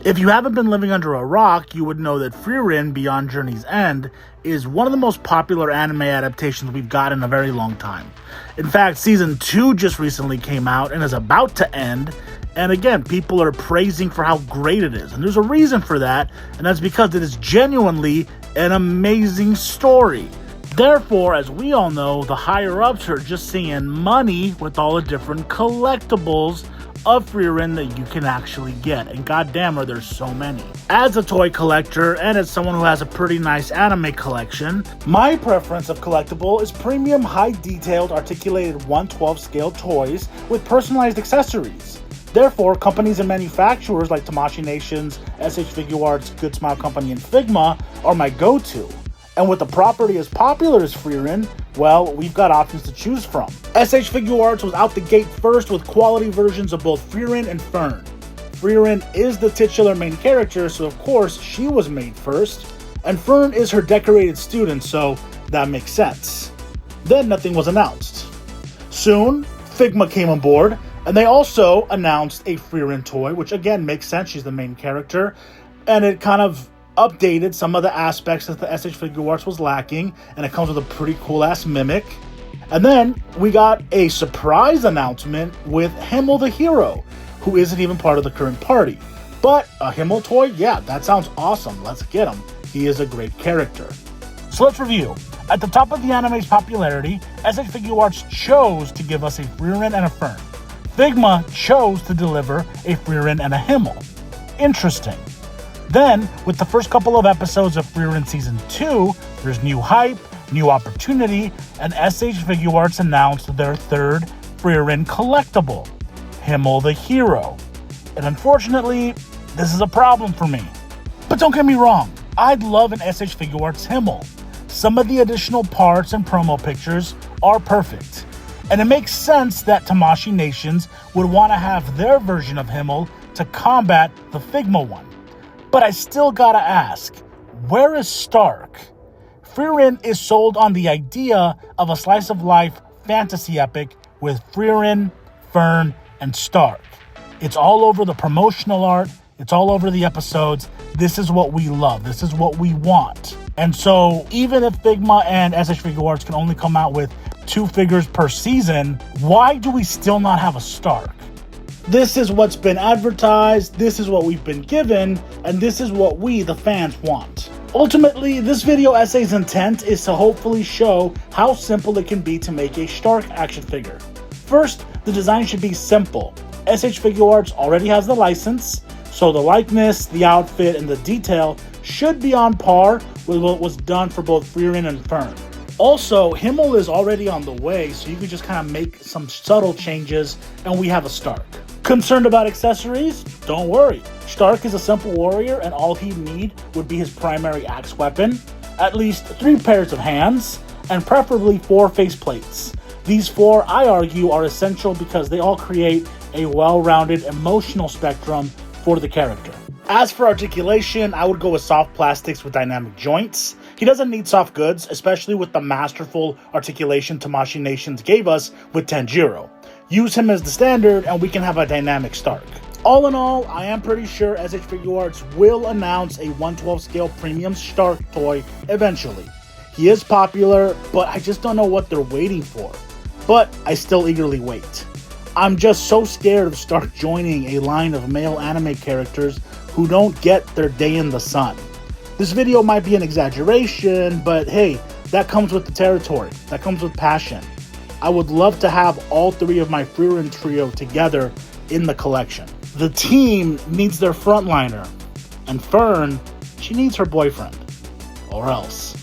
If you haven't been living under a rock, you would know that Frieren Beyond Journey's End is one of the most popular anime adaptations we've got in a very long time. In fact, Season 2 just recently came out and is about to end, and again, people are praising for how great it is. And there's a reason for that, and that's because it is genuinely an amazing story. Therefore, as we all know, the higher-ups are just seeing money with all the different collectibles of Frieren that you can actually get, and goddamn are there so many. As a toy collector and as someone who has a pretty nice anime collection, my preference of collectible is premium high-detailed articulated 1/12 scale toys with personalized accessories. Therefore, companies and manufacturers like Tamashii Nations, SH Figuarts, Good Smile Company, and Figma are my go-to. And with a property as popular as Frieren, well, we've got options to choose from. SH Figuarts was out the gate first with quality versions of both Frieren and Fern. Frieren is the titular main character, so of course she was made first, and Fern is her decorated student, so that makes sense. Then nothing was announced. Soon, Figma came on board, and they also announced a Frieren toy, which again makes sense, she's the main character, and it kind of updated some of the aspects that the SH Figuarts was lacking, and it comes with a pretty cool ass mimic. And then we got a surprise announcement with Himmel the Hero, who isn't even part of the current party. But a Himmel toy, yeah, that sounds awesome. Let's get him. He is a great character. So let's review. At the top of the anime's popularity, SH Figuarts chose to give us a Frieren and a Fern. Figma chose to deliver a Frieren and a Himmel. Interesting. Then, with the first couple of episodes of Frieren Season 2, there's new hype, new opportunity, and SH Figuarts announced their third Frieren collectible, Himmel the Hero. And unfortunately, this is a problem for me. But don't get me wrong, I'd love an SH Figuarts Himmel. Some of the additional parts and promo pictures are perfect. And it makes sense that Tamashii Nations would want to have their version of Himmel to combat the Figma one. But I still gotta ask, where is Stark? Frieren is sold on the idea of a slice of life fantasy epic with Frieren, Fern, and Stark. It's all over the promotional art, it's all over the episodes. This is what we love, this is what we want. And so, even if Figma and SH Figuarts can only come out with 2 figures per season, why do we still not have a Stark? This is what's been advertised, this is what we've been given, and this is what we, the fans, want. Ultimately, this video essay's intent is to hopefully show how simple it can be to make a Stark action figure. First, the design should be simple. SH Figuarts already has the license, so the likeness, the outfit, and the detail should be on par with what was done for both Frieren and Fern. Also, Himmel is already on the way, so you can just kind of make some subtle changes, and we have a Stark. Concerned about accessories? Don't worry. Stark is a simple warrior, and all he'd need would be his primary axe weapon, at least 3 pairs of hands, and preferably 4 faceplates. These 4, I argue, are essential because they all create a well-rounded emotional spectrum for the character. As for articulation, I would go with soft plastics with dynamic joints. He doesn't need soft goods, especially with the masterful articulation Tamashii Nations gave us with Tanjiro. Use him as the standard and we can have a dynamic Stark. All in all, I am pretty sure SH Figuarts will announce a 1/12 scale premium Stark toy eventually. He is popular, but I just don't know what they're waiting for. But I still eagerly wait. I'm just so scared of Stark joining a line of male anime characters who don't get their day in the sun. This video might be an exaggeration, but hey, that comes with the territory. That comes with passion. I would love to have all 3 of my Frieren trio together in the collection. The team needs their frontliner, and Fern, she needs her boyfriend. Or else.